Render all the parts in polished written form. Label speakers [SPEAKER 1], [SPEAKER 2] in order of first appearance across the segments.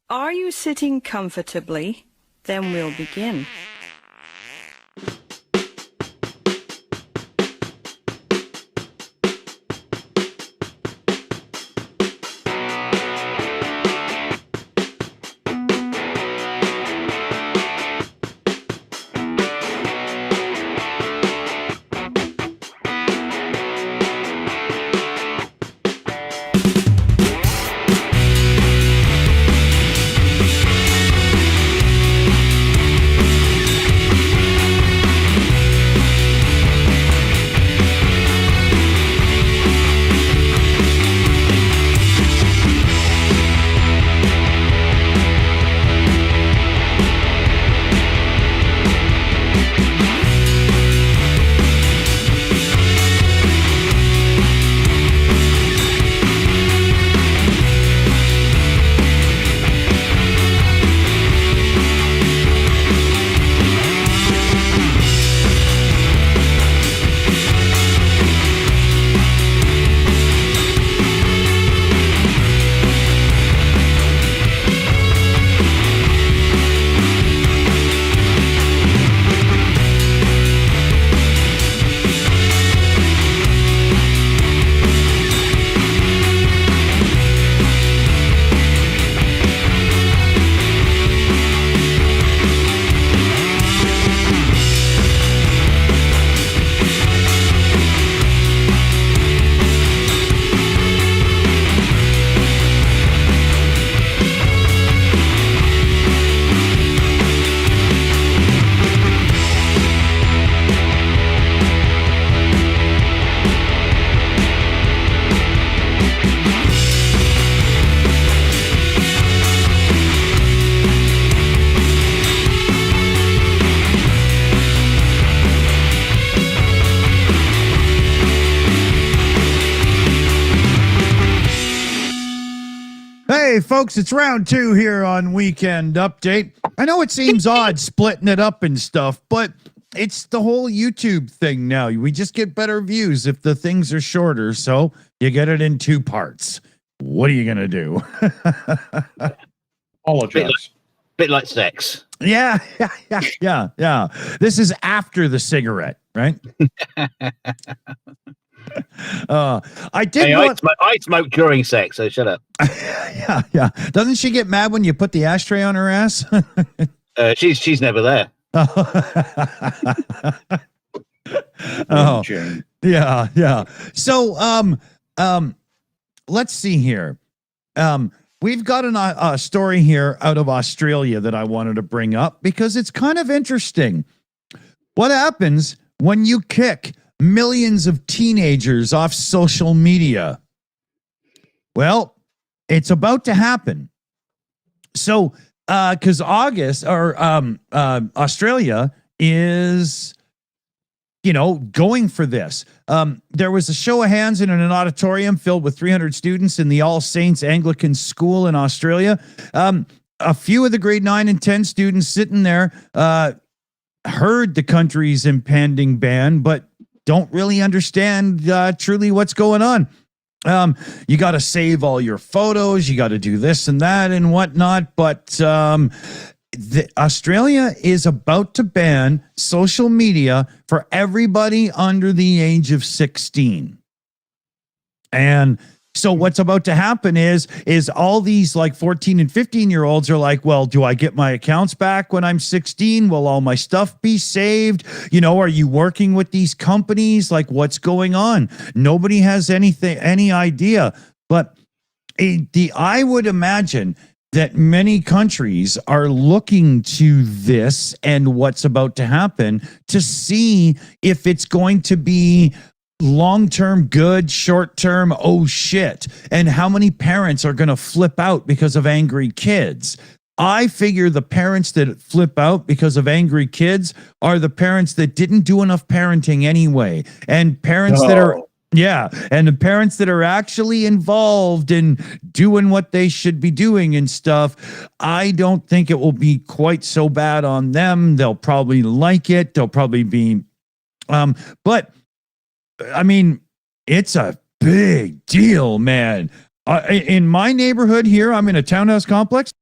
[SPEAKER 1] Are you sitting comfortably? Then we'll begin.
[SPEAKER 2] Hey, folks, it's round two here on Weekend Update. I know it seems odd splitting it up and stuff, but it's the whole YouTube thing now. We just get better views if the things are shorter, so you get it in two parts. What are you going to do?
[SPEAKER 3] Apologize. Bit like sex.
[SPEAKER 2] Yeah. This is after the cigarette, right? I did.
[SPEAKER 3] Hey, I smoke during sex, so shut up.
[SPEAKER 2] Yeah. Doesn't she get mad when you put the ashtray on her ass?
[SPEAKER 3] She's never there.
[SPEAKER 2] Oh, yeah. So, let's see here. We've got a story here out of Australia that I wanted to bring up because it's kind of interesting. What happens when you kick millions of teenagers off social media? Well, it's about to happen. So, because Australia is, going for this. There was a show of hands in an auditorium filled with 300 students in the All Saints Anglican School in Australia. A few of the grade 9 and 10 students sitting there heard the country's impending ban, but don't really understand truly what's going on. You got to save all your photos. You got to do this and that and whatnot. But Australia is about to ban social media for everybody under the age of 16. And so what's about to happen is all these like 14 and 15-year-olds are like, well, do I get my accounts back when I'm 16? Will all my stuff be saved? Are you working with these companies? Like, what's going on? Nobody has any idea. But I would imagine that many countries are looking to this and what's about to happen to see if it's going to be long-term good, short-term oh shit, and how many parents are going to flip out because of angry kids. I figure the parents that flip out because of angry kids are the parents that didn't do enough parenting anyway, and parents that are and the parents that are actually involved in doing what they should be doing and stuff. I don't think it will be quite so bad on them. They'll probably like it. They'll probably be but I mean, it's a big deal, man. In my neighborhood here, I'm in a townhouse complex.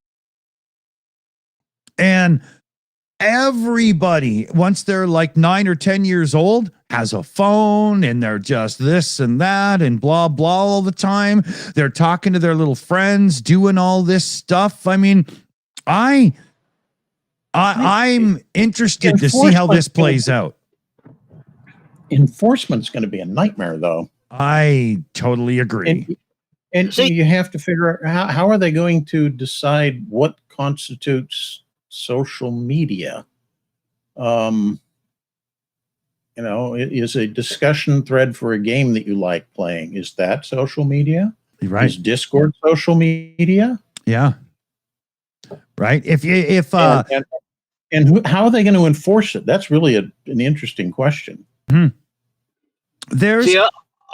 [SPEAKER 2] And everybody, once they're like 9 or 10 years old, has a phone and they're just this and that and blah, blah all the time. They're talking to their little friends, doing all this stuff. I mean, I'm interested to see how this plays out.
[SPEAKER 4] Enforcement's going to be a nightmare, though.
[SPEAKER 2] I totally agree.
[SPEAKER 4] And you have to figure out how are they going to decide what constitutes social media? Is a discussion thread for a game that you like playing, is that social media?
[SPEAKER 2] Right.
[SPEAKER 4] Is Discord social media?
[SPEAKER 2] Yeah. Right.
[SPEAKER 4] How are they going to enforce it? That's really an interesting question.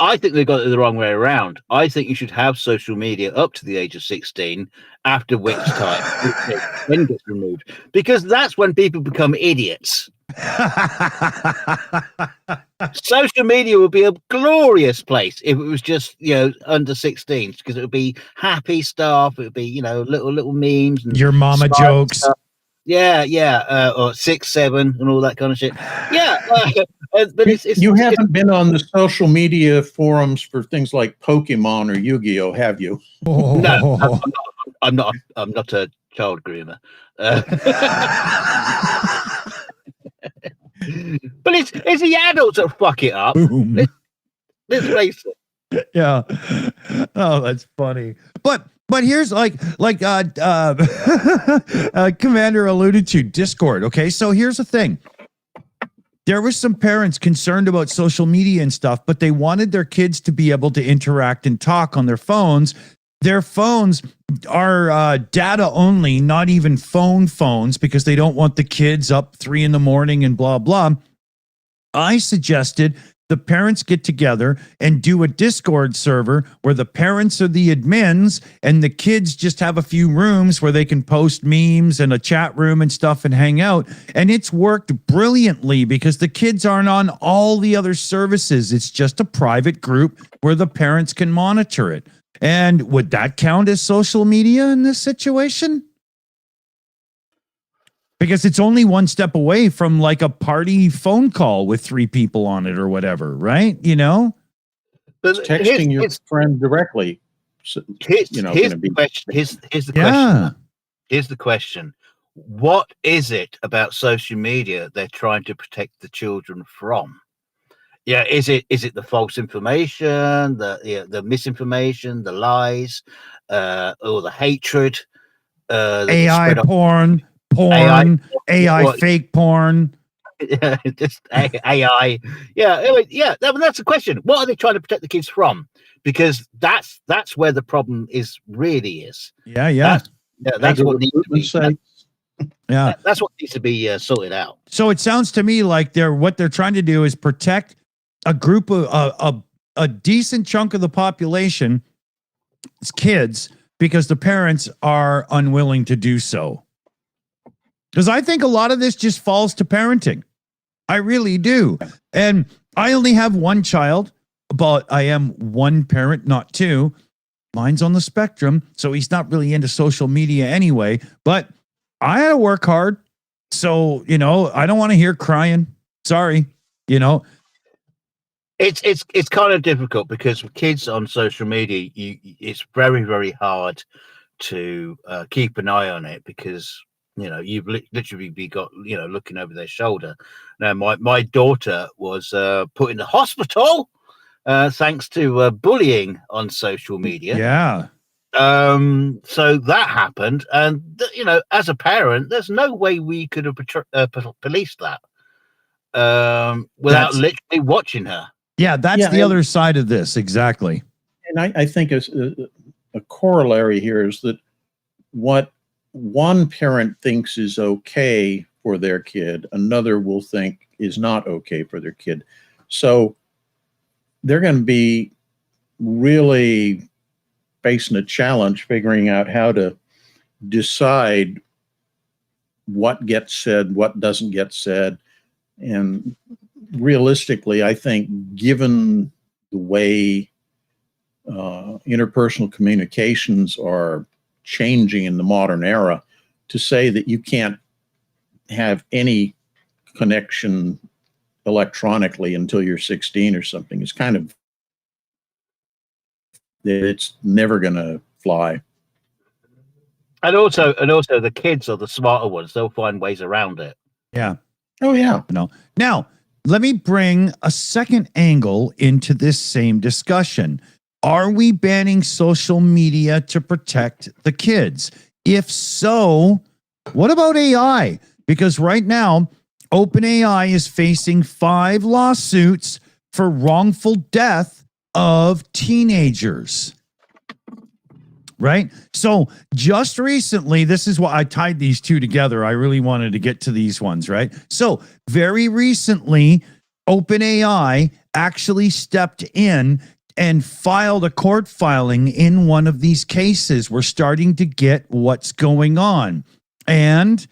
[SPEAKER 3] I think they got it the wrong way around. I think you should have social media up to the age of 16, after which time it then gets removed, because that's when people become idiots. Social media would be a glorious place if it was just under 16s, because it would be happy stuff. It would be little memes and
[SPEAKER 2] your mama jokes.
[SPEAKER 3] Stuff. Or 6, 7, and all that kind of shit. But
[SPEAKER 4] you haven't been on the social media forums for things like Pokemon or Yu-Gi-Oh, have you?
[SPEAKER 3] No, I'm not a child groomer. But it's the adults that fuck it up. Let's face it.
[SPEAKER 2] Yeah. Oh, that's funny. But here's Commander alluded to Discord. Okay, so here's the thing. There were some parents concerned about social media and stuff, but they wanted their kids to be able to interact and talk on their phones. Their phones are data only, not even phones, because they don't want the kids up 3 a.m. and blah, blah. I suggested the parents get together and do a Discord server where the parents are the admins and the kids just have a few rooms where they can post memes and a chat room and stuff and hang out. And it's worked brilliantly because the kids aren't on all the other services. It's just a private group where the parents can monitor it. And would that count as social media in this situation? Because it's only one step away from like a party phone call with 3 people on it or whatever, right?
[SPEAKER 4] But texting your friend directly.
[SPEAKER 3] Here's the question. Here's the question. What is it about social media they're trying to protect the children from? Yeah, is it the false information, the misinformation, the lies, or the hatred?
[SPEAKER 2] AI porn. AI fake porn.
[SPEAKER 3] Just AI. That's the question. What are they trying to protect the kids from? Because that's where the problem really is.
[SPEAKER 2] Yeah.
[SPEAKER 3] That's what needs to be.
[SPEAKER 2] Yeah,
[SPEAKER 3] that's what needs to be sorted out.
[SPEAKER 2] So it sounds to me like what they're trying to do is protect a group of a decent chunk of the population, kids, because the parents are unwilling to do so. Because I think a lot of this just falls to parenting. I really do. And I only have one child, but I am one parent, not 2. Mine's on the spectrum, so he's not really into social media anyway. But I had to work hard. So, I don't want to hear crying. Sorry.
[SPEAKER 3] It's kind of difficult because with kids on social media, it's very, very hard to keep an eye on it because you've literally got looking over their shoulder. Now my daughter was put in the hospital thanks to bullying on social media.
[SPEAKER 2] Yeah.
[SPEAKER 3] So that happened, and as a parent, there's no way we could have policed that without literally watching her.
[SPEAKER 2] Yeah, that's the other side of this, exactly.
[SPEAKER 4] And I think a corollary here is that what one parent thinks is okay for their kid, another will think is not okay for their kid. So they're going to be really facing a challenge figuring out how to decide what gets said, what doesn't get said. And realistically, I think given the way interpersonal communications are changing in the modern era, to say that you can't have any connection electronically until you're 16 or something. It's kind of, it's never going to fly.
[SPEAKER 3] And also the kids are the smarter ones. They'll find ways around it.
[SPEAKER 2] Yeah.
[SPEAKER 4] Oh, yeah.
[SPEAKER 2] No. Now, let me bring a second angle into this same discussion. Are we banning social media to protect the kids? If so, what about AI? Because right now, OpenAI is facing 5 lawsuits for wrongful death of teenagers. Right? So just recently, this is why I tied these two together. I really wanted to get to these ones, right? So very recently, OpenAI actually stepped in and filed a court filing in one of these cases. We're starting to get what's going on. And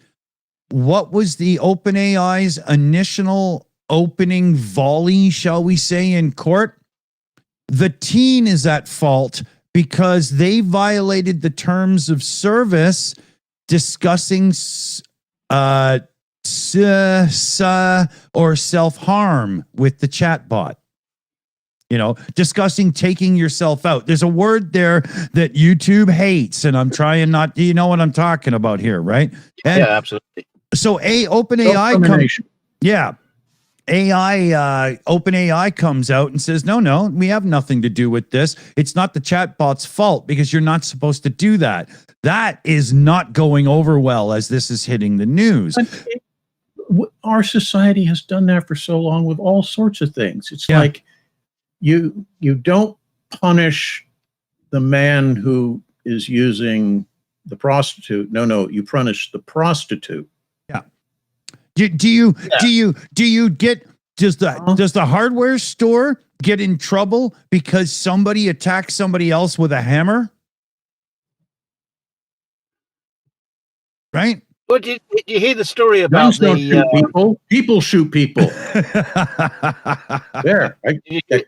[SPEAKER 2] what was the OpenAI's initial opening volley, shall we say, in court? The teen is at fault because they violated the terms of service discussing or self-harm with the chatbot. You know, discussing taking yourself out. There's a word there that YouTube hates, and I'm trying not, you know what I'm talking about here, right? And
[SPEAKER 3] yeah, absolutely.
[SPEAKER 2] so OpenAI OpenAI comes out and says, no, we have nothing to do with this. It's not the chatbot's fault because you're not supposed to do that. That is not going over well as this is hitting the news.
[SPEAKER 4] Our society has done that for so long with all sorts of things. It's like you don't punish the man who is using the prostitute. No, you punish the prostitute.
[SPEAKER 2] Does the hardware store get in trouble because somebody attacks somebody else with a hammer? Right?
[SPEAKER 3] Well, did you hear the story about
[SPEAKER 4] Guns don't shoot people. People shoot people. There,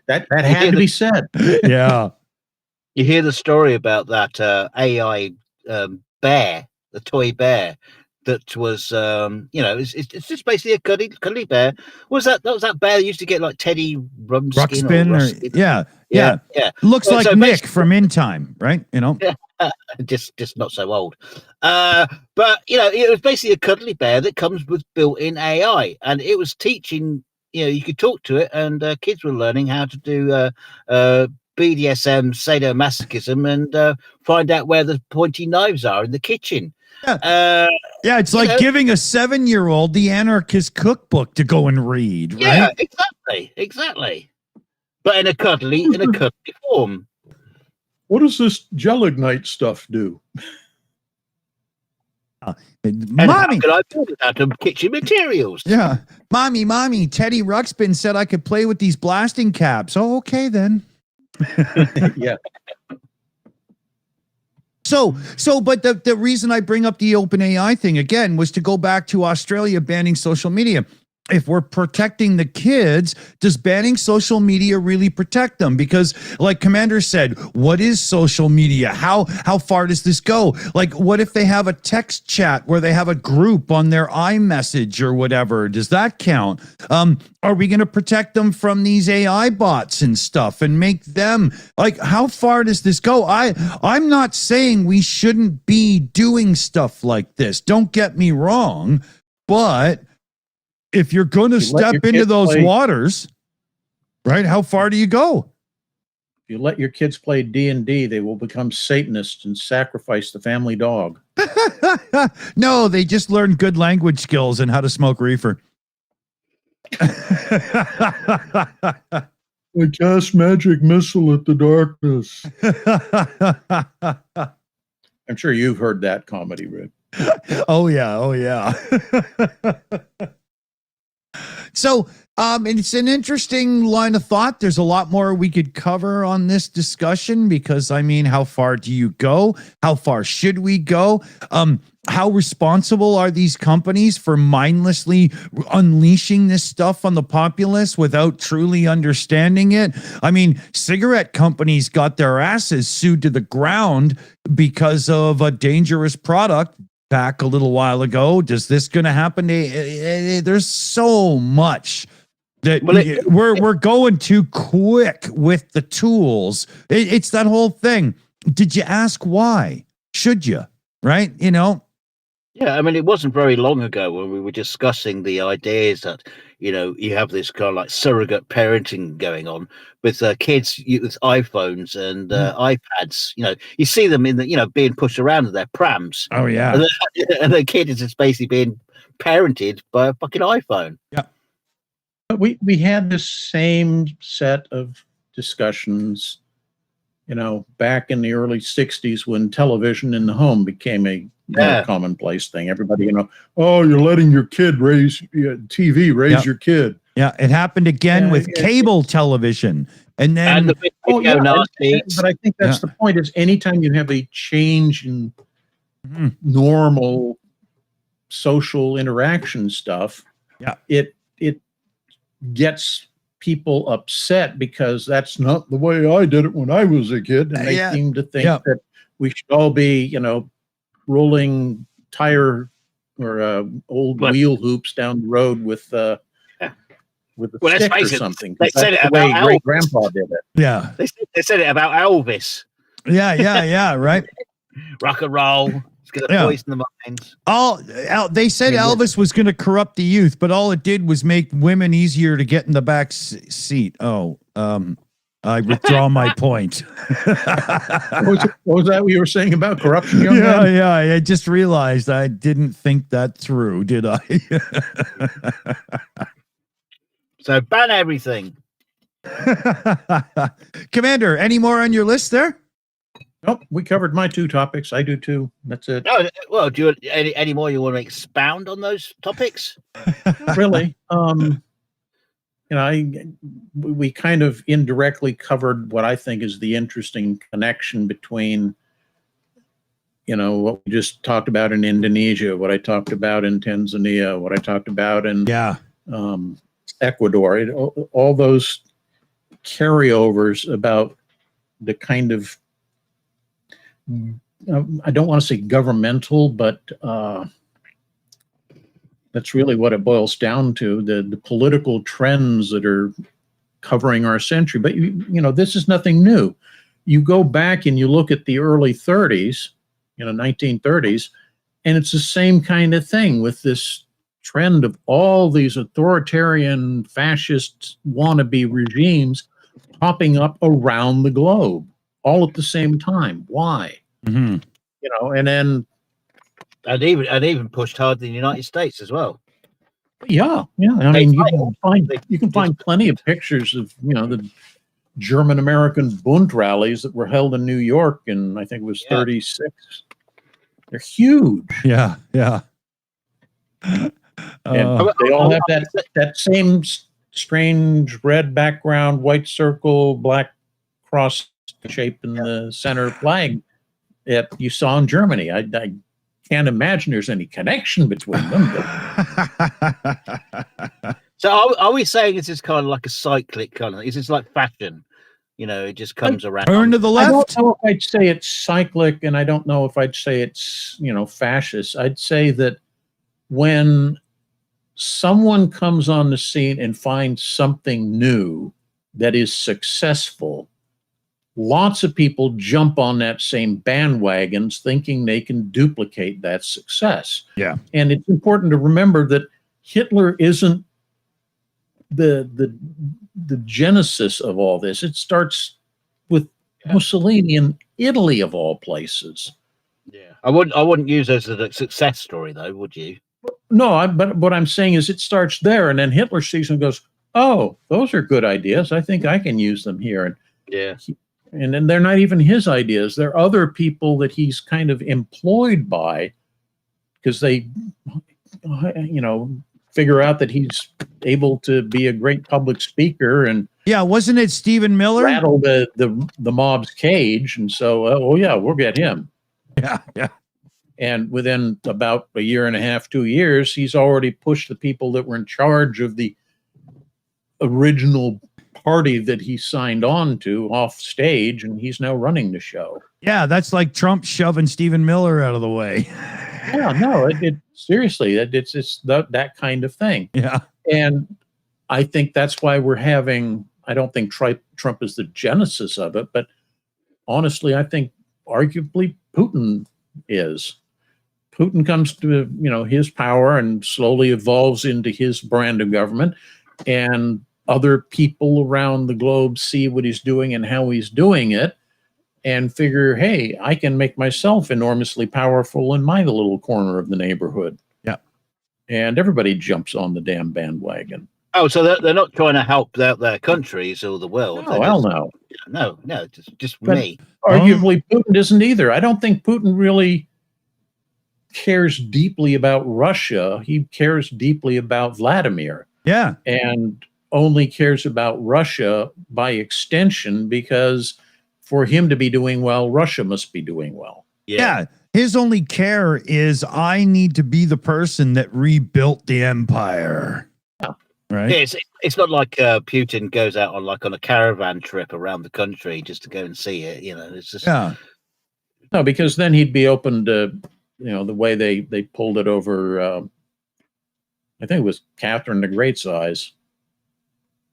[SPEAKER 4] that had to be said.
[SPEAKER 2] Yeah.
[SPEAKER 3] You hear the story about that AI bear, the toy bear that was, it's just basically a cuddly bear. Was that bear that used to get like Teddy Ruxpin? Yeah.
[SPEAKER 2] Looks like Nick from In Time, right? You know,
[SPEAKER 3] just not so old. But it was basically a cuddly bear that comes with built-in AI, and it was teaching. You could talk to it, and kids were learning how to do BDSM, sadomasochism, and find out where the pointy knives are in the kitchen.
[SPEAKER 2] It's like giving a 7-year-old the anarchist cookbook to go and read, right?
[SPEAKER 3] Yeah, exactly. But in a cuddly form.
[SPEAKER 4] What does this gelignite stuff do?
[SPEAKER 2] Mommy,
[SPEAKER 3] could I build it out of kitchen materials?
[SPEAKER 2] Yeah, mommy. Teddy Ruxpin said I could play with these blasting caps. Oh, okay then.
[SPEAKER 4] Yeah.
[SPEAKER 2] But the reason I bring up the OpenAI thing again was to go back to Australia banning social media. If we're protecting the kids, does banning social media really protect them? Because like Commander said, what is social media? How far does this go? Like, what if they have a text chat where they have a group on their iMessage or whatever? Does that count? Are we going to protect them from these AI bots and stuff and make them, like, how far does this go? I'm not saying we shouldn't be doing stuff like this. Don't get me wrong, but if you're going to step into those waters, right, how far do you go?
[SPEAKER 4] If you let your kids play D&D, they will become Satanists and sacrifice the family dog.
[SPEAKER 2] No, they just learn good language skills and how to smoke reefer.
[SPEAKER 4] I cast magic missile at the darkness. I'm sure you've heard that comedy, Rick.
[SPEAKER 2] Oh, yeah. So, and it's an interesting line of thought. There's a lot more we could cover on this discussion because, I mean, how far do you go? How far should we go? How responsible are these companies for mindlessly unleashing this stuff on the populace without truly understanding it? I mean, cigarette companies got their asses sued to the ground because of a dangerous product back a little while ago. Does this going to happen? There's so much that we're going too quick with the tools. It's that whole thing. Did you ask why? Should you? Right? You know?
[SPEAKER 3] Yeah, I mean, it wasn't very long ago when we were discussing the ideas that, you have this kind of like surrogate parenting going on with kids with iPhones and iPads. You see them in the, being pushed around in their prams.
[SPEAKER 2] Oh, yeah.
[SPEAKER 3] And the kid is just basically being parented by a fucking iPhone.
[SPEAKER 2] Yeah.
[SPEAKER 4] But we had this same set of discussions, back in the early 60s when television in the home became a more commonplace thing. Everybody, oh, you're letting your kid raise your kid.
[SPEAKER 2] Yeah, it happened again with cable television. And then
[SPEAKER 3] but
[SPEAKER 4] I think that's the point, is anytime you have a change in normal social interaction stuff, it gets people upset because that's not the way I did it when I was a kid. And they seem to think that we should all be, rolling tire or old wheel hoops down the road with a stick or something.
[SPEAKER 3] They said it about Elvis.
[SPEAKER 4] Great grandpa did it.
[SPEAKER 2] Yeah.
[SPEAKER 3] They said it about Elvis.
[SPEAKER 2] Yeah, right.
[SPEAKER 3] Rock and roll. It's going to poison the minds.
[SPEAKER 2] They said Elvis was going to corrupt the youth, but all it did was make women easier to get in the back seat. I withdraw my point.
[SPEAKER 4] What was that you were saying about corruption, young man?
[SPEAKER 2] Yeah. I just realized I didn't think that through, did I?
[SPEAKER 3] So ban everything.
[SPEAKER 2] Commander, any more on your list there?
[SPEAKER 4] Nope, we covered my 2 topics. I do too. That's it.
[SPEAKER 3] No, well, do you any more you want to expound on those topics?
[SPEAKER 4] Really? We kind of indirectly covered what I think is the interesting connection between, what we just talked about in Indonesia, what I talked about in Tanzania, what I talked about in Ecuador, all those carryovers about the kind of, I don't want to say governmental, but that's really what it boils down to, the political trends that are covering our century. But, this is nothing new. You go back and you look at the early 30s, 1930s, and it's the same kind of thing with this trend of all these authoritarian, fascist wannabe regimes popping up around the globe, all at the same time. Why?
[SPEAKER 2] Mm-hmm.
[SPEAKER 4] And then
[SPEAKER 3] and even pushed hard in the United States as well.
[SPEAKER 4] Yeah. I mean, you can find plenty of pictures of the German American Bund rallies that were held in New York, and I think it was 36. They're huge.
[SPEAKER 2] Yeah.
[SPEAKER 4] And they all have that same strange red background, white circle, black cross shape in the center flag that you saw in Germany. I can't imagine there's any connection between them.
[SPEAKER 3] So are we saying it's just kind of like a cyclic kind of? Is this like fashion? It just comes around.
[SPEAKER 2] Turn to the left.
[SPEAKER 4] I don't know if I'd say it's cyclic, and I don't know if I'd say it's fascist. I'd say that when someone comes on the scene and finds something new that is successful, lots of people jump on that same bandwagons thinking they can duplicate that success.
[SPEAKER 2] Yeah.
[SPEAKER 4] And it's important to remember that Hitler isn't the genesis of all this. It starts with Mussolini in Italy, of all places.
[SPEAKER 3] Yeah. I wouldn't use those as a success story, though, would you?
[SPEAKER 4] No, but what I'm saying is it starts there, and then Hitler sees and goes, oh, those are good ideas. I think I can use them here. And then they're not even his ideas. They're other people that he's kind of employed by because they, figure out that he's able to be a great public speaker and
[SPEAKER 2] wasn't it Stephen Miller?
[SPEAKER 4] Rattle the mob's cage. And so, we'll get him.
[SPEAKER 2] Yeah.
[SPEAKER 4] And within about a year and a half, 2 years, he's already pushed the people that were in charge of the original party that he signed on to off stage, and he's now running the show.
[SPEAKER 2] Yeah, that's like Trump shoving Stephen Miller out of the way.
[SPEAKER 4] Yeah, no, it seriously, it's that kind of thing.
[SPEAKER 2] Yeah.
[SPEAKER 4] And I think that's why we're having, I don't think Trump is the genesis of it, but honestly, I think arguably Putin is. Putin comes to, his power and slowly evolves into his brand of government, and other people around the globe see what he's doing and how he's doing it and figure, hey, I can make myself enormously powerful in my little corner of the neighborhood.
[SPEAKER 2] Yeah.
[SPEAKER 4] And everybody jumps on the damn bandwagon.
[SPEAKER 3] Oh, so they're not trying to help out their countries or the world.
[SPEAKER 4] Oh, hell no.
[SPEAKER 3] No, just
[SPEAKER 4] But
[SPEAKER 3] me.
[SPEAKER 4] arguably, Putin isn't either. I don't think Putin really cares deeply about Russia. He cares deeply about Vladimir.
[SPEAKER 2] Yeah.
[SPEAKER 4] And only cares about Russia by extension, because for him to be doing well, Russia must be doing well.
[SPEAKER 2] Yeah. His only care is, I need to be the person that rebuilt the empire.
[SPEAKER 4] Yeah.
[SPEAKER 2] Right.
[SPEAKER 3] Yeah, it's not like Putin goes out on a caravan trip around the country just to go and see it. It's just
[SPEAKER 4] No, because then he'd be open to, the way they pulled it over. I think it was Catherine the Great's eyes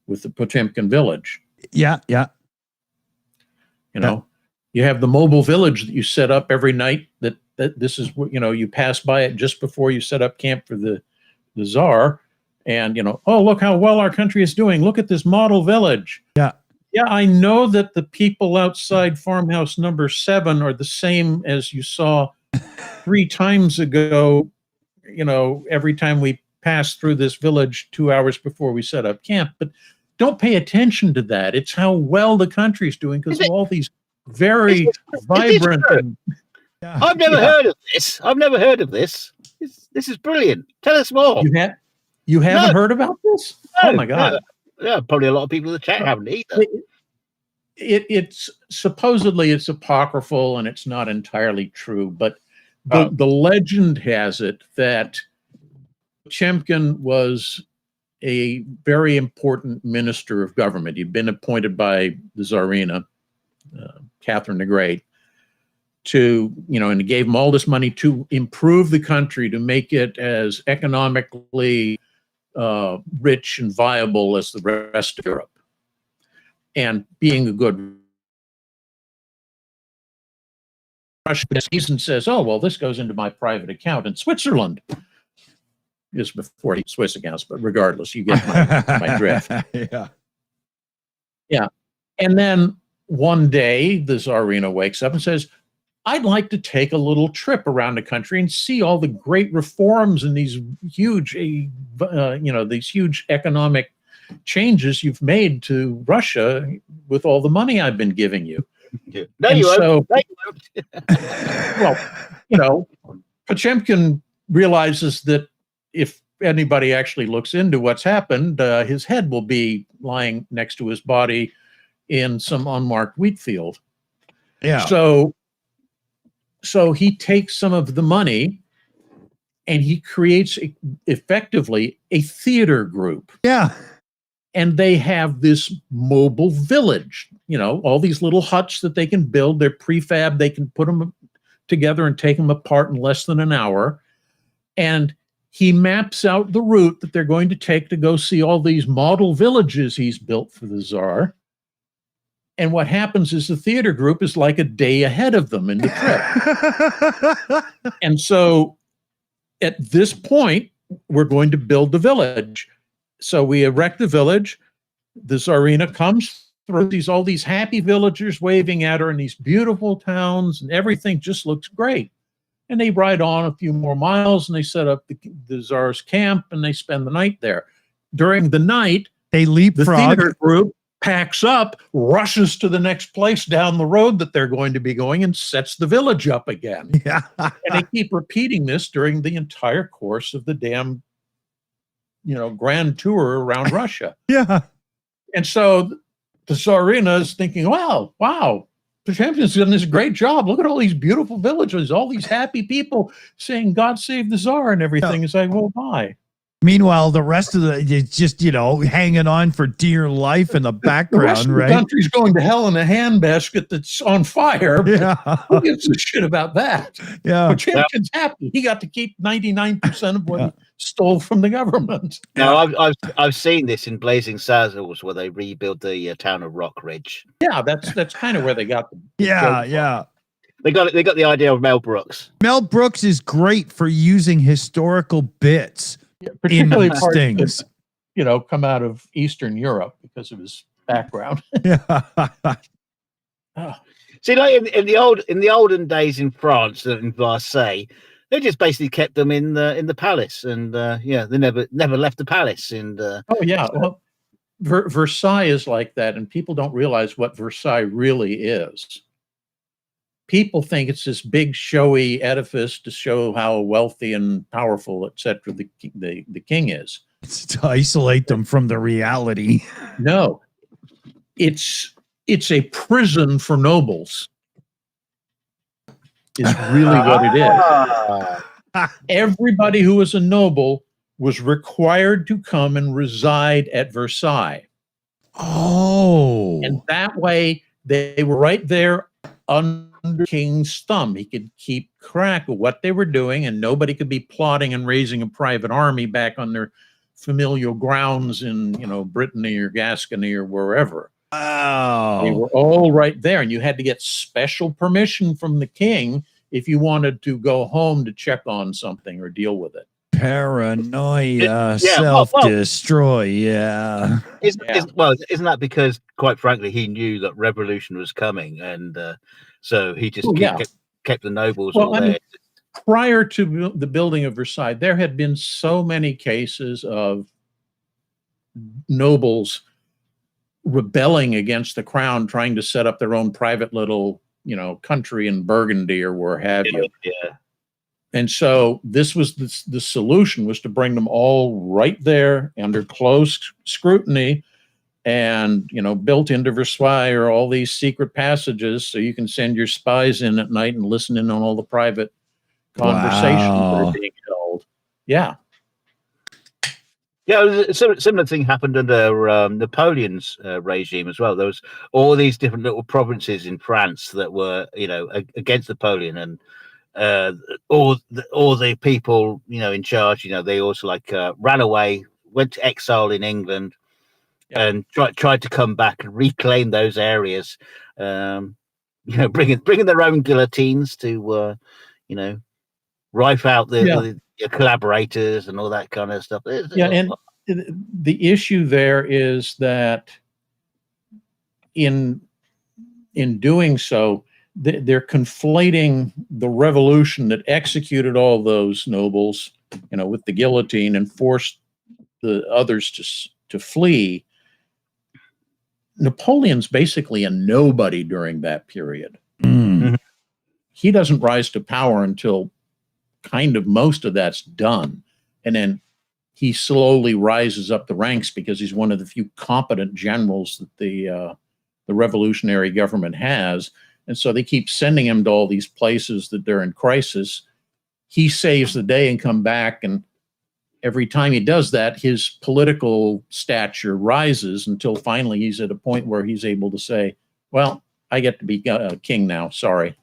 [SPEAKER 4] with the Potemkin village.
[SPEAKER 2] Yeah.
[SPEAKER 4] You have the mobile village that you set up every night. That this is what you pass by it just before you set up camp for the Tsar, and oh, look how well our country is doing. Look at this model village.
[SPEAKER 2] Yeah.
[SPEAKER 4] I know that the people outside farmhouse number 7 are the same as you saw 3 times ago. Every time we pass through this village 2 hours before we set up camp, but don't pay attention to that. It's how well the country's doing because of all these very vibrant.
[SPEAKER 3] I've never heard of this. I've never heard of this. This is brilliant. Tell us more.
[SPEAKER 4] You haven't heard about this?
[SPEAKER 3] No,
[SPEAKER 4] oh my God!
[SPEAKER 3] No. Yeah, probably a lot of people in the chat haven't either.
[SPEAKER 4] It's supposedly it's apocryphal and it's not entirely true, but the legend has it that Potemkin was a very important minister of government. He'd been appointed by the Tsarina, Catherine the Great, to, and he gave him all this money to improve the country, to make it as economically rich and viable as the rest of Europe. And being a good Russian season says, oh, well, this goes into my private account in Switzerland. Just before he Swiss accounts, but regardless, you get my drift. Yeah. And then one day, the Tsarina wakes up and says, I'd like to take a little trip around the country and see all the great reforms and these huge, these huge economic changes you've made to Russia with all the money I've been giving you.
[SPEAKER 3] No, you won't.
[SPEAKER 4] Well, Potemkin realizes that if anybody actually looks into what's happened, his head will be lying next to his body in some unmarked wheat field.
[SPEAKER 2] Yeah.
[SPEAKER 4] So he takes some of the money and he creates effectively a theater group.
[SPEAKER 2] Yeah.
[SPEAKER 4] And they have this mobile village, all these little huts that they can build. They're prefab. They can put them together and take them apart in less than an hour. And he maps out the route that they're going to take to go see all these model villages he's built for the Tsar. And what happens is the theater group is like a day ahead of them in the trip. And so at this point, we're going to build the village. So we erect the village. The Tsarina comes through, sees all these happy villagers waving at her in these beautiful towns, and everything just looks great. And they ride on a few more miles and they set up the Tsar's camp and they spend the night there. During the night,
[SPEAKER 2] they leapfrog.
[SPEAKER 4] The theater group packs up, rushes to the next place down the road that they're going to be going, and sets the village up again.
[SPEAKER 2] Yeah.
[SPEAKER 4] And they keep repeating this during the entire course of the damn, grand tour around Russia.
[SPEAKER 2] Yeah.
[SPEAKER 4] And so the Tsarina is thinking, wow, Potemkin's done this great job. Look at all these beautiful villages, all these happy people saying, God save the Tsar and everything. It's like, well, why?
[SPEAKER 2] Meanwhile, the rest of it's just, hanging on for dear life in the
[SPEAKER 4] The rest
[SPEAKER 2] background,
[SPEAKER 4] of the
[SPEAKER 2] right?
[SPEAKER 4] country's going to hell in a handbasket that's on fire.
[SPEAKER 2] Yeah.
[SPEAKER 4] Who gives a shit about that?
[SPEAKER 2] Yeah.
[SPEAKER 4] But Champions happy. He got to keep 99% of what he stole from the government.
[SPEAKER 3] No, I've seen this in Blazing Saddles where they rebuild the town of Rock Ridge.
[SPEAKER 4] Yeah, that's kind of where they got the
[SPEAKER 2] Yeah,
[SPEAKER 4] joke from.
[SPEAKER 2] yeah.
[SPEAKER 3] They got the idea of Mel Brooks.
[SPEAKER 2] Mel Brooks is great for using historical bits
[SPEAKER 4] Particularly
[SPEAKER 2] in
[SPEAKER 4] parts
[SPEAKER 2] things.
[SPEAKER 4] that, come out of Eastern Europe because of his background.
[SPEAKER 2] Yeah.
[SPEAKER 4] Oh,
[SPEAKER 3] See, like in the olden days in France, in Versailles, they just basically kept them in the palace, and they never left the palace. And
[SPEAKER 4] oh yeah, well, Versailles is like that, and people don't realize what Versailles really is. People think it's this big showy edifice to show how wealthy and powerful, etc., the king is.
[SPEAKER 2] It's to isolate them from the reality.
[SPEAKER 4] No, it's a prison for nobles. Is really what it is. Everybody who was a noble was required to come and reside at Versailles.
[SPEAKER 2] Oh.
[SPEAKER 4] And that way they were right there under King's thumb. He could keep track of what they were doing, and nobody could be plotting and raising a private army back on their familial grounds in, Brittany or Gascony or wherever.
[SPEAKER 2] Wow.
[SPEAKER 4] They were all right there, and you had to get special permission from the king if you wanted to go home to check on something or deal with it.
[SPEAKER 2] Paranoia, self-destroy, yeah.
[SPEAKER 3] Isn't that because, quite frankly, he knew that revolution was coming, and so he just kept the nobles all there.
[SPEAKER 4] Prior to the building of Versailles, there had been so many cases of nobles rebelling against the crown, trying to set up their own private little, country in Burgundy or where have you.
[SPEAKER 3] Yeah.
[SPEAKER 4] And so this was the solution, was to bring them all right there under close scrutiny, and, built into Versailles are all these secret passages so you can send your spies in at night and listen in on all the private conversations that are being held. Yeah.
[SPEAKER 3] Yeah, a similar thing happened under Napoleon's regime as well. There was all these different little provinces in France that were, against Napoleon, and all the people, in charge, they also ran away, went to exile in England, and tried to come back and reclaim those areas. Bringing their own guillotines to, rife out the collaborators and all that kind of stuff.
[SPEAKER 4] And the issue there is that in doing so, they're conflating the revolution that executed all those nobles, with the guillotine and forced the others to flee. Napoleon's basically a nobody during that period.
[SPEAKER 2] Mm.
[SPEAKER 4] He doesn't rise to power until kind of most of that's done. And then he slowly rises up the ranks because he's one of the few competent generals that the revolutionary government has. And so they keep sending him to all these places that they're in crisis. He saves the day and come back, and every time he does that, his political stature rises until finally he's at a point where he's able to say, well, I get to be king now. Sorry.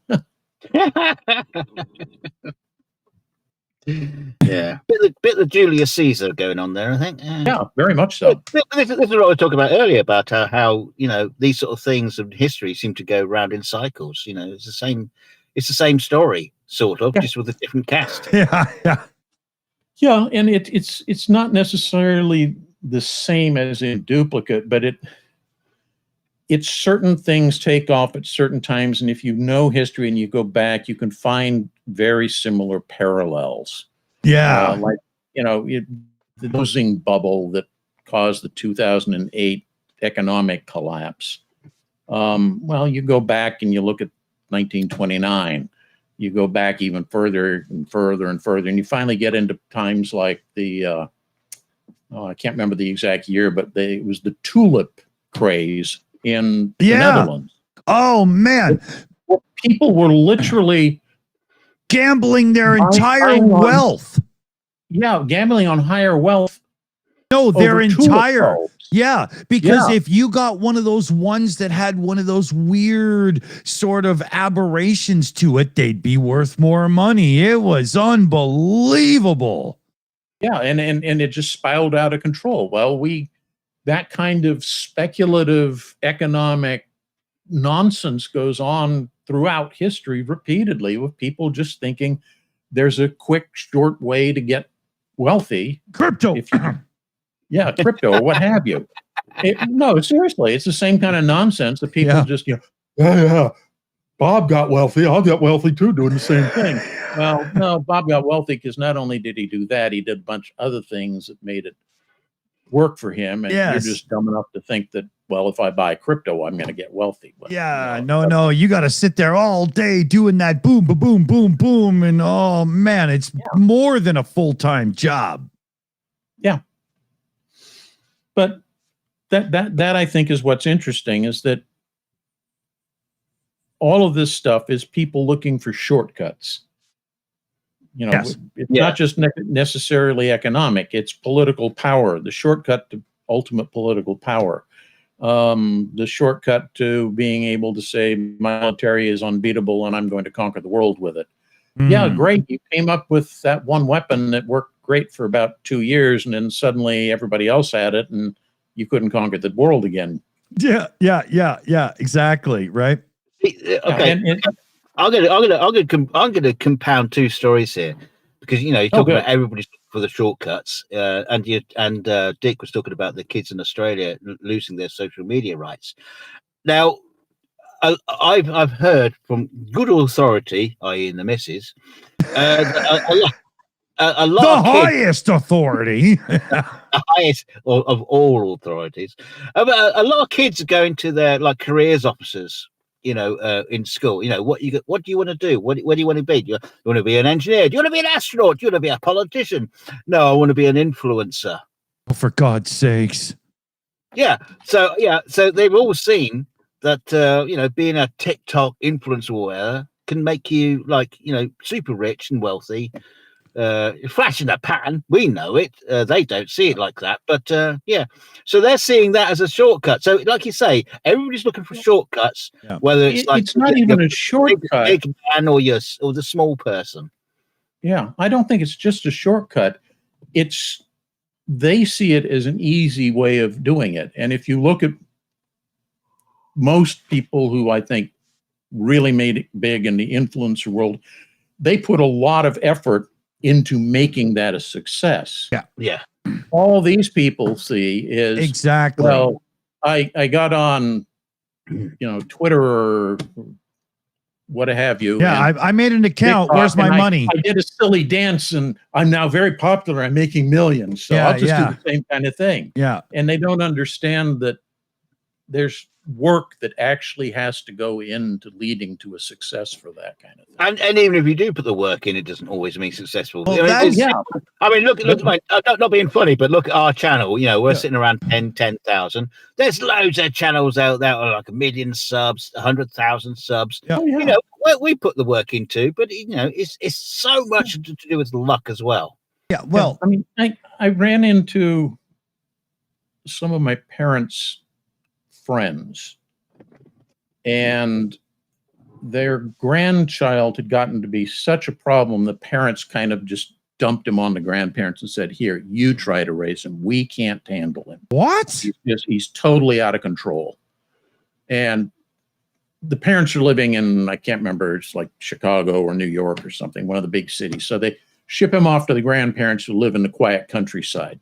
[SPEAKER 3] Yeah, bit of Julius Caesar going on there, I think.
[SPEAKER 4] Yeah, very much so.
[SPEAKER 3] This is what I was talking about earlier, about how these sort of things of history seem to go round in cycles. It's the same story, sort of, just with a different cast.
[SPEAKER 4] Yeah, and it's not necessarily the same as in duplicate, but it's certain things take off at certain times, and if you know history and you go back, you can find very similar parallels.
[SPEAKER 2] Yeah,
[SPEAKER 4] the housing bubble that caused the 2008 economic collapse. You go back and you look at 1929. You go back even further and further and further, and you finally get into times like I can't remember the exact year, but it was the tulip craze in the Netherlands.
[SPEAKER 2] Oh, man.
[SPEAKER 4] People were literally
[SPEAKER 2] gambling their entire wealth.
[SPEAKER 4] Yeah, gambling on higher wealth.
[SPEAKER 2] No, their
[SPEAKER 4] over
[SPEAKER 2] entire.
[SPEAKER 4] tulips.
[SPEAKER 2] Yeah, because
[SPEAKER 4] Yeah.
[SPEAKER 2] if you got one of those ones that had one of those weird sort of aberrations to it, they'd be worth more money. It was unbelievable.
[SPEAKER 4] Yeah, and it just spiraled out of control. Well, that kind of speculative economic nonsense goes on throughout history repeatedly, with people just thinking there's a quick, short way to get wealthy.
[SPEAKER 2] Crypto.
[SPEAKER 4] If you, yeah, crypto or what have you. No, seriously, it's the same kind of nonsense that people just, yeah, Bob got wealthy, I'll get wealthy too, doing the same thing. Well, no, Bob got wealthy because not only did he do that, he did a bunch of other things that made it work for him. And you're just dumb enough to think that, well, if I buy crypto, I'm going to get wealthy. But
[SPEAKER 2] no, you got to sit there all day doing that boom, boom, boom, boom, boom. And oh man, it's more than a full-time job.
[SPEAKER 4] Yeah. But that I think is what's interesting, is that all of this stuff is people looking for shortcuts. You know, it's not just necessarily economic, it's political power, the shortcut to ultimate political power. The shortcut to being able to say my military is unbeatable and I'm going to conquer the world with it. Yeah, great. You came up with that one weapon that worked great for about 2 years, and then suddenly everybody else had it and you couldn't conquer the world again.
[SPEAKER 2] Yeah, exactly, right?
[SPEAKER 3] Okay, I'm gonna compound two stories here, because you talk about everybody's looking for the shortcuts, and Dick was talking about the kids in Australia losing their social media rights. Now, I've heard from good authority, i.e., in the missus, a lot
[SPEAKER 2] the
[SPEAKER 3] of kids,
[SPEAKER 2] highest authority,
[SPEAKER 3] the highest of all authorities. A lot of kids are going to their careers officers, in school. What do you want to do? What do you want to be? Do you want to be an engineer? Do you want to be an astronaut? Do you want to be a politician? No, I want to be an influencer.
[SPEAKER 2] Oh, for God's sakes.
[SPEAKER 3] Yeah. So they've all seen that, being a TikTok influencer or whatever can make you super rich and wealthy. Flash in the pan, we know it. They don't see it like that, but so they're seeing that as a shortcut. So, like you say, everybody's looking for shortcuts, whether it's
[SPEAKER 4] not even a shortcut,
[SPEAKER 3] big man or the small person.
[SPEAKER 4] Yeah, I don't think it's just a shortcut. They see it as an easy way of doing it, and if you look at most people who I think really made it big in the influencer world, they put a lot of effort into making that a success.
[SPEAKER 3] Yeah.
[SPEAKER 4] All these people see is
[SPEAKER 2] exactly.
[SPEAKER 4] Well, I got on, Twitter or what have you.
[SPEAKER 2] Yeah, I made an account.
[SPEAKER 4] TikTok,
[SPEAKER 2] where's my money?
[SPEAKER 4] I did a silly dance and I'm now very popular. I'm making millions. So I'll just do the same kind of thing.
[SPEAKER 2] Yeah.
[SPEAKER 4] And they don't understand that there's work that actually has to go into leading to a success for that kind of thing.
[SPEAKER 3] And even if you do put the work in, it doesn't always mean successful.
[SPEAKER 2] Well,
[SPEAKER 3] I mean, look at my, not being funny, but look at our channel. We're sitting around 10,000. There's loads of channels out there with like 1 million subs, 100,000 subs.
[SPEAKER 2] Yeah.
[SPEAKER 3] We put the work into, but it's so much to do with luck as well.
[SPEAKER 2] Yeah. Well,
[SPEAKER 4] I mean, I ran into some of my parents' friends, and their grandchild had gotten to be such a problem, the parents kind of just dumped him on the grandparents and said, here, you try to raise him. We can't handle him.
[SPEAKER 2] What?
[SPEAKER 4] He's totally out of control. And the parents are living in, I can't remember, it's like Chicago or New York or something, one of the big cities. So they ship him off to the grandparents who live in the quiet countryside.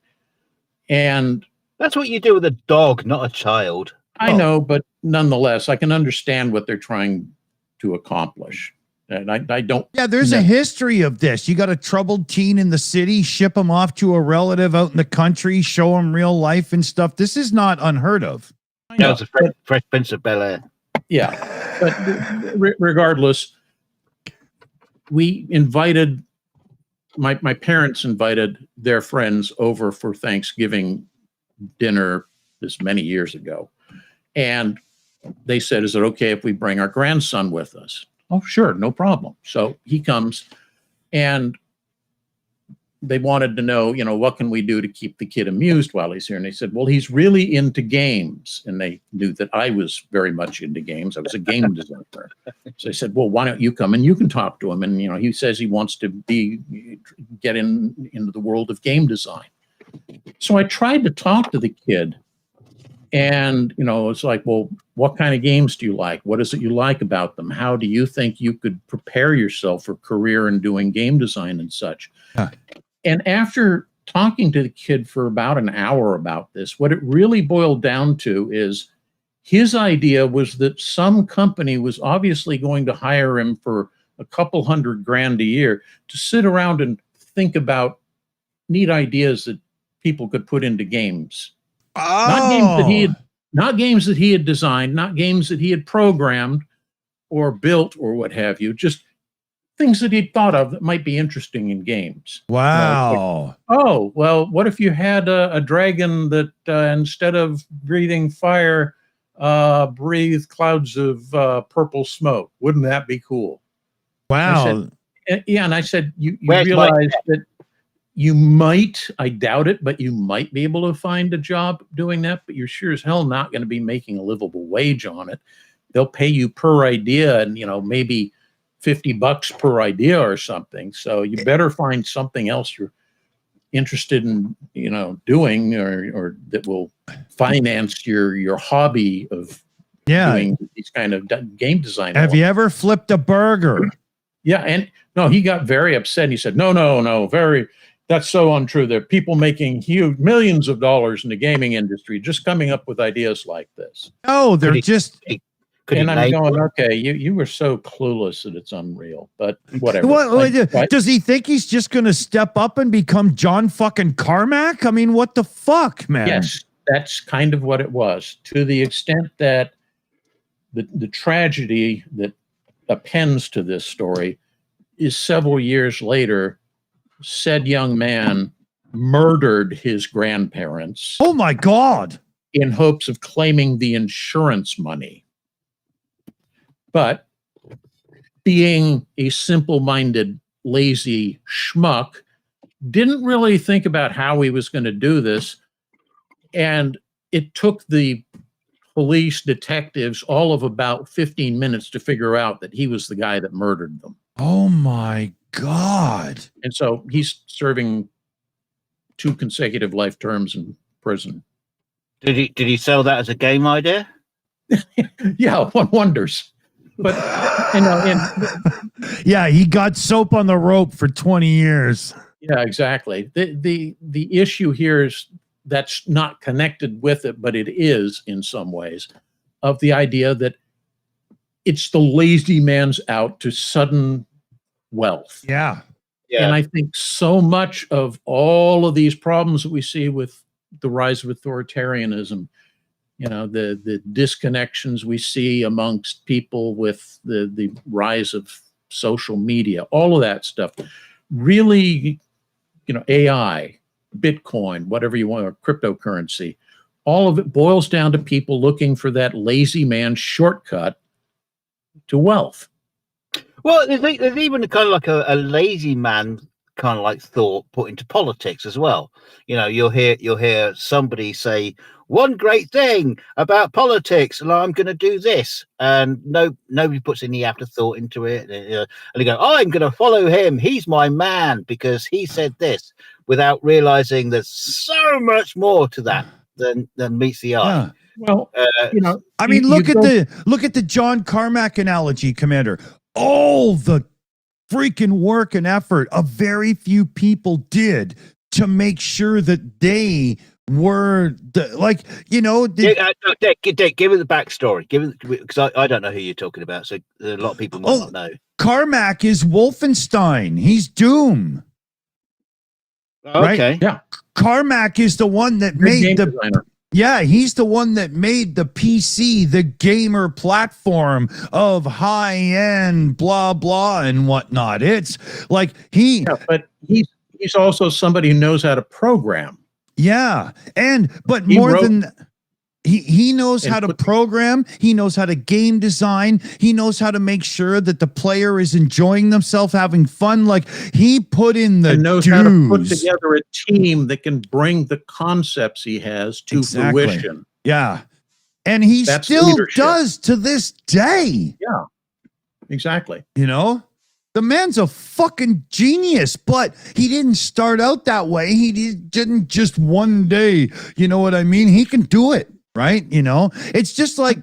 [SPEAKER 4] And
[SPEAKER 3] that's what you do with a dog, not a child.
[SPEAKER 4] I know, but nonetheless, I can understand what they're trying to accomplish. And I don't.
[SPEAKER 2] Yeah, there's a history of this. You got a troubled teen in the city, ship him off to a relative out in the country, show him real life and stuff. This is not unheard of.
[SPEAKER 3] No, it's a Fresh Prince of Bel-Air.
[SPEAKER 4] Yeah, but regardless, we invited, my parents invited their friends over for Thanksgiving dinner this many years ago. And they said, is it okay if we bring our grandson with us? Oh, sure, no problem. So he comes, and they wanted to know, what can we do to keep the kid amused while he's here? And they said, well, he's really into games. And they knew that I was very much into games. I was a game designer. So they said, well, why don't you come and you can talk to him? And, he says he wants to get into the world of game design. So I tried to talk to the kid. And, it's like, well, what kind of games do you like? What is it you like about them? How do you think you could prepare yourself for a career in doing game design and such? Huh. And after talking to the kid for about an hour about this, what it really boiled down to is his idea was that some company was obviously going to hire him for a couple $100,000 a year to sit around and think about neat ideas that people could put into games.
[SPEAKER 2] Oh.
[SPEAKER 4] Not games that he had designed, not games that he had programmed or built or what have you, just things that he'd thought of that might be interesting in games.
[SPEAKER 2] Wow.
[SPEAKER 4] Oh, well, what if you had a dragon that instead of breathing fire, breathed clouds of purple smoke? Wouldn't that be cool?
[SPEAKER 2] Wow.
[SPEAKER 4] And I said, you realize that you might, I doubt it, but you might be able to find a job doing that, but you're sure as hell not going to be making a livable wage on it. They'll pay you per idea and, maybe $50 per idea or something. So you better find something else you're interested in, doing or that will finance your hobby of doing these kind of game design.
[SPEAKER 2] Have you ever flipped a burger?
[SPEAKER 4] Yeah. And no, he got very upset. He said, no, that's so untrue. There are people making huge millions of dollars in the gaming industry just coming up with ideas like this.
[SPEAKER 2] Oh, they're
[SPEAKER 4] and I'm going, okay, you were so clueless that it's unreal, but whatever.
[SPEAKER 2] Does he think he's just going to step up and become John fucking Carmack? I mean, what the fuck, man?
[SPEAKER 4] Yes, that's kind of what it was, to the extent that the tragedy that appends to this story is several years later, said young man murdered his grandparents.
[SPEAKER 2] Oh my God.
[SPEAKER 4] In hopes of claiming the insurance money. But being a simple-minded, lazy schmuck, didn't really think about how he was going to do this. And it took the police detectives all of about 15 minutes to figure out that he was the guy that murdered them.
[SPEAKER 2] Oh my God.
[SPEAKER 4] And so he's serving 2 consecutive life terms in prison.
[SPEAKER 3] Did he sell that as a game idea?
[SPEAKER 4] Yeah, one wonders. But
[SPEAKER 2] yeah, he got soap on the rope for 20 years.
[SPEAKER 4] Yeah, exactly. The issue here is that's not connected with it, but it is in some ways, of the idea that it's the lazy man's out to sudden wealth.
[SPEAKER 2] Yeah.
[SPEAKER 4] And I think so much of all of these problems that we see with the rise of authoritarianism, the disconnections we see amongst people with the rise of social media, all of that stuff, really, AI, Bitcoin, whatever you want, or cryptocurrency, all of it boils down to people looking for that lazy man shortcut to wealth.
[SPEAKER 3] Well, there's even kind of like a lazy man kind of like thought put into politics as well. You'll hear somebody say one great thing about politics, and I'm going to do this, and nobody puts any afterthought into it. And they go, I'm going to follow him. He's my man because he said this, without realizing there's so much more to that than meets the eye.
[SPEAKER 2] Yeah.
[SPEAKER 4] Well,
[SPEAKER 2] I mean, look at the John Carmack analogy, Commander. All the freaking work and effort a very few people did to make sure that they were Dick, give it the backstory. Because I don't know who you're talking about, so a lot of people might not know. Carmack is Wolfenstein. He's Doom.
[SPEAKER 3] Okay.
[SPEAKER 2] Right? Yeah. Carmack is the one that made the designer. Yeah, he's the one that made the PC, the gamer platform of high-end blah blah and whatnot. It's like
[SPEAKER 4] but he's also somebody who knows how to program.
[SPEAKER 2] Yeah, but He knows
[SPEAKER 4] And
[SPEAKER 2] how to
[SPEAKER 4] put-
[SPEAKER 2] program. He knows how to game design. He knows how to make sure that the player is enjoying themselves, having fun. Like he put in the
[SPEAKER 4] and knows how to put
[SPEAKER 2] dues.
[SPEAKER 4] together a team that can bring the concepts he has to fruition.
[SPEAKER 2] Yeah. And he
[SPEAKER 4] That's
[SPEAKER 2] still
[SPEAKER 4] leadership.
[SPEAKER 2] does to this day.
[SPEAKER 4] Yeah, exactly.
[SPEAKER 2] You know, the man's a fucking genius, but he didn't start out that way. Didn't just one day, you know what I mean? He can do it, right? You know, it's just like,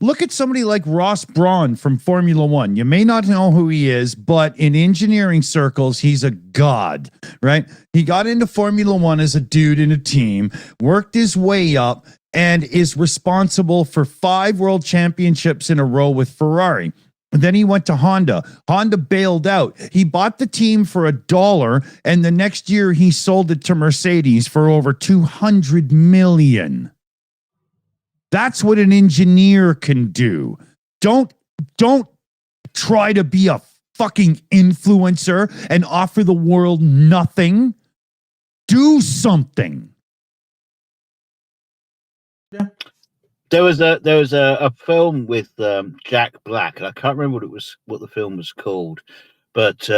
[SPEAKER 2] look at somebody like Ross Brawn from Formula One. You may not know who he is, but in engineering circles, he's a god, right? He got into Formula One as a dude in a team, worked his way up, and is responsible for 5 world championships in a row with Ferrari. And then he went to Honda. Honda bailed out. He bought the team for $1, and the next year he sold it to Mercedes for over $200 million. That's what an engineer can do. Don't try to be a fucking influencer and offer the world nothing. Do something.
[SPEAKER 4] Yeah.
[SPEAKER 3] There was a film with Jack Black, and I can't remember what the film was called, but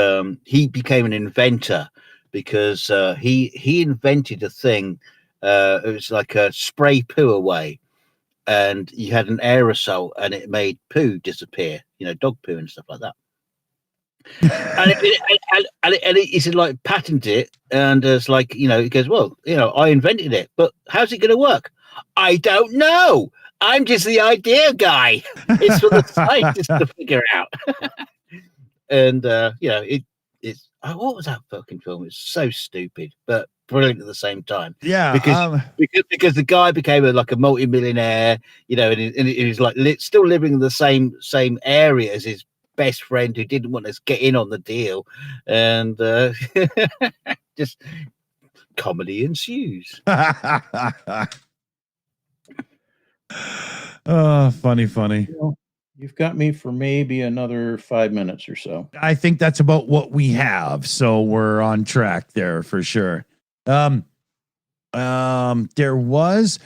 [SPEAKER 3] he became an inventor because he invented a thing. It was like a spray poo away, and you had an aerosol, and it made poo disappear. You know, dog poo and stuff like that. and he said, like, patent it, and it's like, you know, he goes, well, you know, I invented it, but how's it going to work? I don't know. I'm just the idea guy. It's for the scientists to figure out. And you know, it's what was that fucking film? It's so stupid, but brilliant at the same time.
[SPEAKER 2] Yeah,
[SPEAKER 3] because the guy became like a multi-millionaire, you know, and he's like still living in the same area as his best friend who didn't want to get in on the deal, and just comedy ensues.
[SPEAKER 2] Oh, funny.
[SPEAKER 4] Well, you've got me for maybe another 5 minutes or so.
[SPEAKER 2] I think that's about what we have, so we're on track there for sure. There was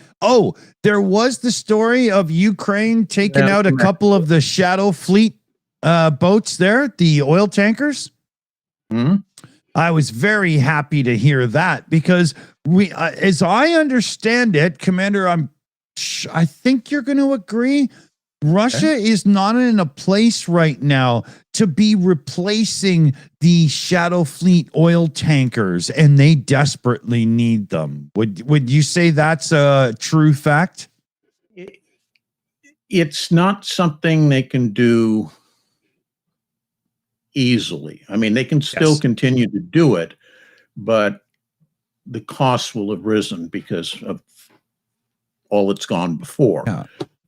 [SPEAKER 2] the story of Ukraine taking out a couple of the Shadow Fleet boats there, the oil tankers.
[SPEAKER 4] Mm-hmm.
[SPEAKER 2] I was very happy to hear that because we, as I understand it, Commander, I think you're going to agree. Russia is not in a place right now to be replacing the Shadow Fleet oil tankers, and they desperately need them. Would you say that's a true fact?
[SPEAKER 4] It's not something they can do easily. I mean, they can still continue to do it, but the costs will have risen because of all that's gone before.
[SPEAKER 2] Yeah.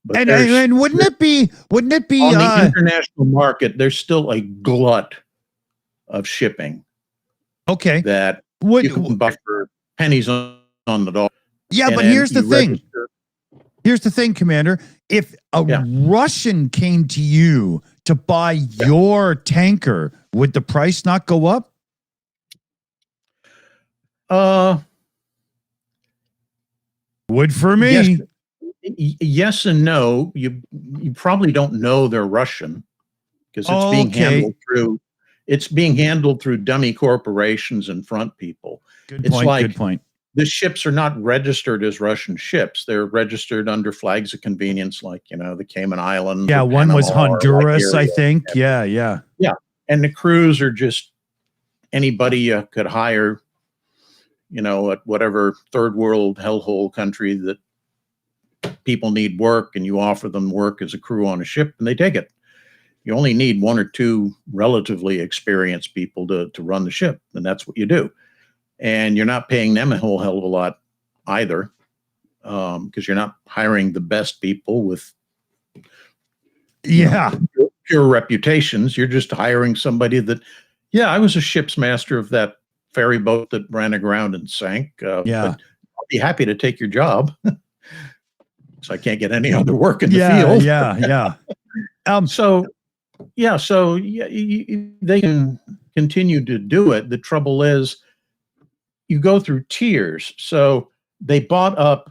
[SPEAKER 4] But
[SPEAKER 2] And wouldn't it be
[SPEAKER 4] on the international market, there's still a glut of shipping.
[SPEAKER 2] Okay.
[SPEAKER 4] That you can buy for pennies on the dollar.
[SPEAKER 2] Yeah, but here's the thing. Here's the thing, Commander. If a Russian came to you to buy your tanker, would the price not go up? Would for me.
[SPEAKER 4] Yes and no. You probably don't know they're Russian because it's being handled through dummy corporations and front people.
[SPEAKER 2] Good point.
[SPEAKER 4] The ships are not registered as Russian ships. They're registered under flags of convenience, like, you know, the Cayman Islands.
[SPEAKER 2] Yeah, one was Honduras, I think. Yeah.
[SPEAKER 4] And the crews are just anybody you could hire, you know, at whatever third world hellhole country that people need work, and you offer them work as a crew on a ship, and they take it. You only need 1 or 2 relatively experienced people to run the ship, and that's what you do. And you're not paying them a whole hell of a lot either, because you're not hiring the best people with pure reputations. You're just hiring somebody that, I was a ship's master of that ferry boat that ran aground and sank. But I'll be happy to take your job. So I can't get any other work in the field. They can continue to do it. The trouble is, you go through tiers. So they bought up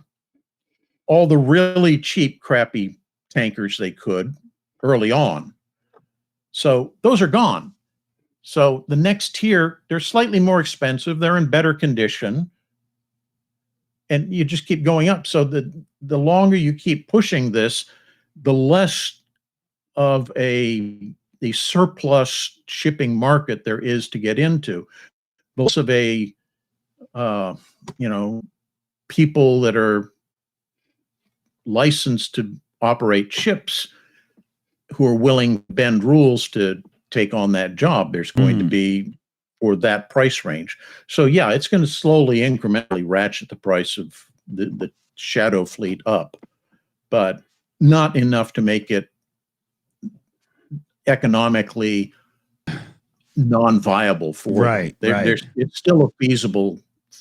[SPEAKER 4] all the really cheap, crappy tankers they could early on. So those are gone. So the next tier, they're slightly more expensive. They're in better condition. And you just keep going up. So the longer you keep pushing this, the less of a surplus shipping market there is to get into. The less of a, people that are licensed to operate ships who are willing to bend rules to take on that job. There's going to be for that price range. So yeah, it's going to slowly, incrementally ratchet the price of the shadow fleet up, but not enough to make it economically non-viable for them. It's still a feasible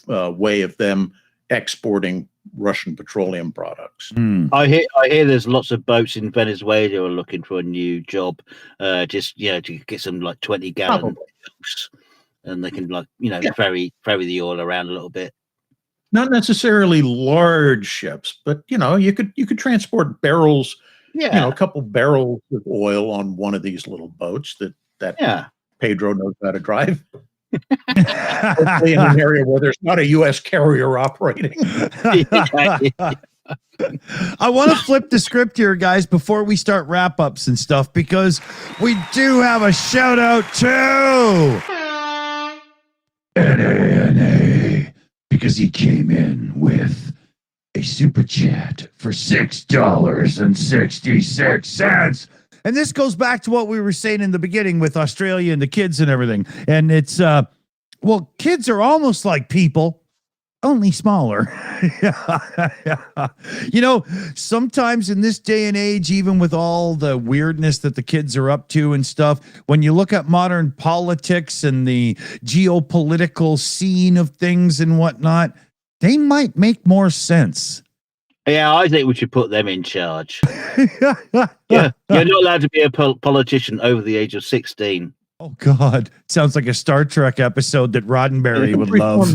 [SPEAKER 4] way of them exporting Russian petroleum products.
[SPEAKER 3] I hear there's lots of boats in Venezuela who are looking for a new job, to get some like 20-gallon boats, and they can ferry the oil around a little bit.
[SPEAKER 4] Not necessarily large ships, but you could transport barrels, a couple barrels of oil on one of these little boats that Pedro knows how to drive. Hopefully in an area where there's not a U.S. carrier operating.
[SPEAKER 2] I want to flip the script here, guys, before we start wrap-ups and stuff, because we do have a shout-out to NA, because he came in with a super chat for $6.66. And this goes back to what we were saying in the beginning with Australia and the kids and everything. And it's, kids are almost like people, only smaller. Sometimes in this day and age, even with all the weirdness that the kids are up to and stuff, when you look at modern politics and the geopolitical scene of things and whatnot, they might make more sense.
[SPEAKER 3] Yeah, I think we should put them in charge. Yeah, you're not allowed to be a politician over the age of 16.
[SPEAKER 2] Oh, God. Sounds like a Star Trek episode that Roddenberry would love.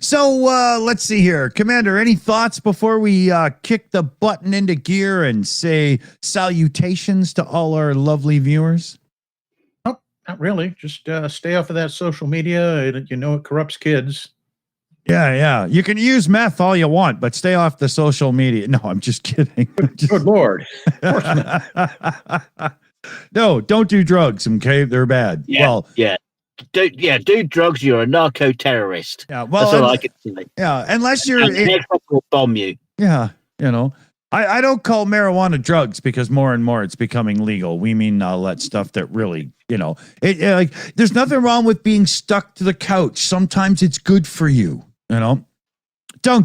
[SPEAKER 2] So let's see here. Commander, any thoughts before we kick the button into gear and say salutations to all our lovely viewers?
[SPEAKER 4] Not really. Just stay off of that social media. It corrupts kids.
[SPEAKER 2] Yeah. You can use meth all you want, but stay off the social media. No, I'm just kidding.
[SPEAKER 4] Good Lord. Of course not.
[SPEAKER 2] No, don't do drugs, okay? They're bad.
[SPEAKER 3] Yeah, do drugs, you're a narco-terrorist.
[SPEAKER 2] Yeah, well,
[SPEAKER 3] that's all I can say.
[SPEAKER 2] Yeah, unless you're...
[SPEAKER 3] will bomb you.
[SPEAKER 2] Yeah, I don't call marijuana drugs because more and more it's becoming legal. We mean all that stuff that really, there's nothing wrong with being stuck to the couch. Sometimes it's good for you, Dunc,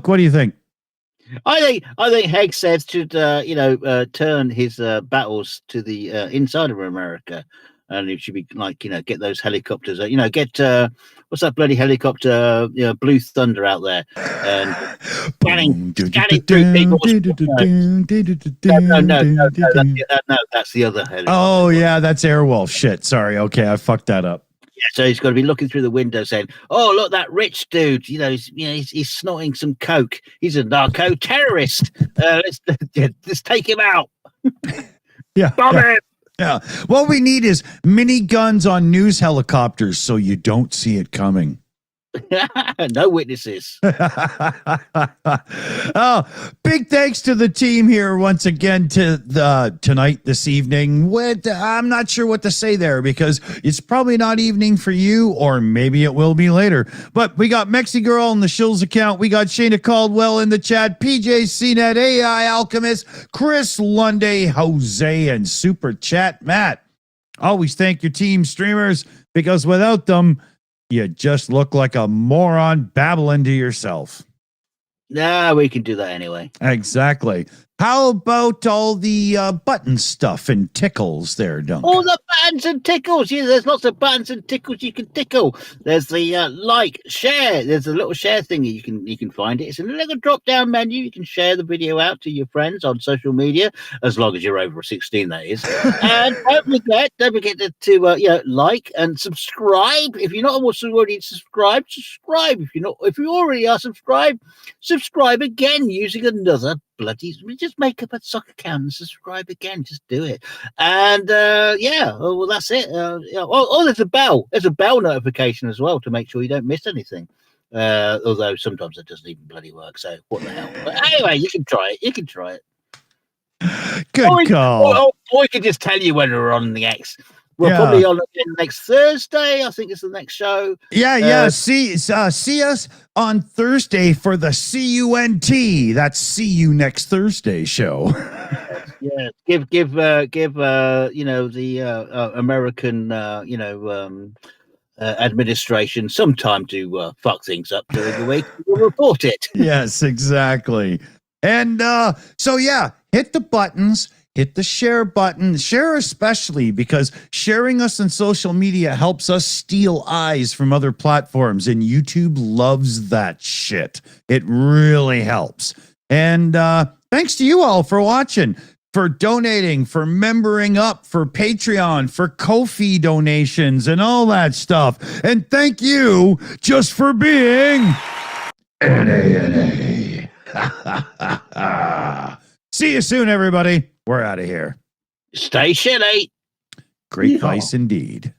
[SPEAKER 2] what do you think?
[SPEAKER 3] I think Hegseth should turn his battles to the inside of America, and it should be get those helicopters. Get what's that bloody helicopter? Blue Thunder out there and scanning through people. No, that's the other helicopter.
[SPEAKER 2] Oh yeah, that's Airwolf. Shit, sorry. Okay, I fucked that up.
[SPEAKER 3] Yeah, so he's got to be looking through the window saying, "Oh, look, that rich dude! He's snorting some coke. He's a narco-terrorist. Let's take him out."
[SPEAKER 2] Yeah,
[SPEAKER 3] bomb him.
[SPEAKER 2] Yeah. What we need is mini guns on news helicopters so you don't see it coming.
[SPEAKER 3] No witnesses.
[SPEAKER 2] Oh, big thanks to the team here once again tonight, this evening. I'm not sure what to say there because it's probably not evening for you, or maybe it will be later. But we got Mexi Girl in the Shills account. We got Shayna Caldwell in the chat, PJ CNET, AI Alchemist, Chris Lunday, Jose, and Super Chat Matt. Always thank your team streamers, because without them, you just look like a moron babbling to yourself.
[SPEAKER 3] Nah, we can do that anyway.
[SPEAKER 2] Exactly. How about all the button stuff and tickles there, Dunc?
[SPEAKER 3] All the buttons and tickles. Yeah, there's lots of buttons and tickles you can tickle. There's the like, share. There's a little share thing you can find it. It's in a little drop down menu. You can share the video out to your friends on social media, as long as you're over 16, that is. And don't forget to like and subscribe. If you're not also already subscribed, subscribe. If you already are subscribed, subscribe again using another bloody. Just make up a soccer account and subscribe again. Just do it. And well, that's it. There's a bell. There's a bell notification as well to make sure you don't miss anything. Although sometimes it doesn't even bloody work. So what the hell? But anyway, you can try it.
[SPEAKER 2] Good call.
[SPEAKER 3] Or we can just tell you when we're on the X. We're probably on next Thursday. I think it's the next show.
[SPEAKER 2] Yeah. See us on Thursday for the CUNT. That's see you next Thursday show.
[SPEAKER 3] Yeah. Give the American administration some time to fuck things up during the week. We'll report it.
[SPEAKER 2] Yes, exactly. And hit the buttons. Hit the share button, share especially, because sharing us on social media helps us steal eyes from other platforms, and YouTube loves that shit. It really helps. And thanks to you all for watching, for donating, for membering up, for Patreon, for Ko-fi donations, and all that stuff. And thank you just for being NANA. See you soon, everybody. We're out of here.
[SPEAKER 3] Stay shitty.
[SPEAKER 2] Great advice indeed.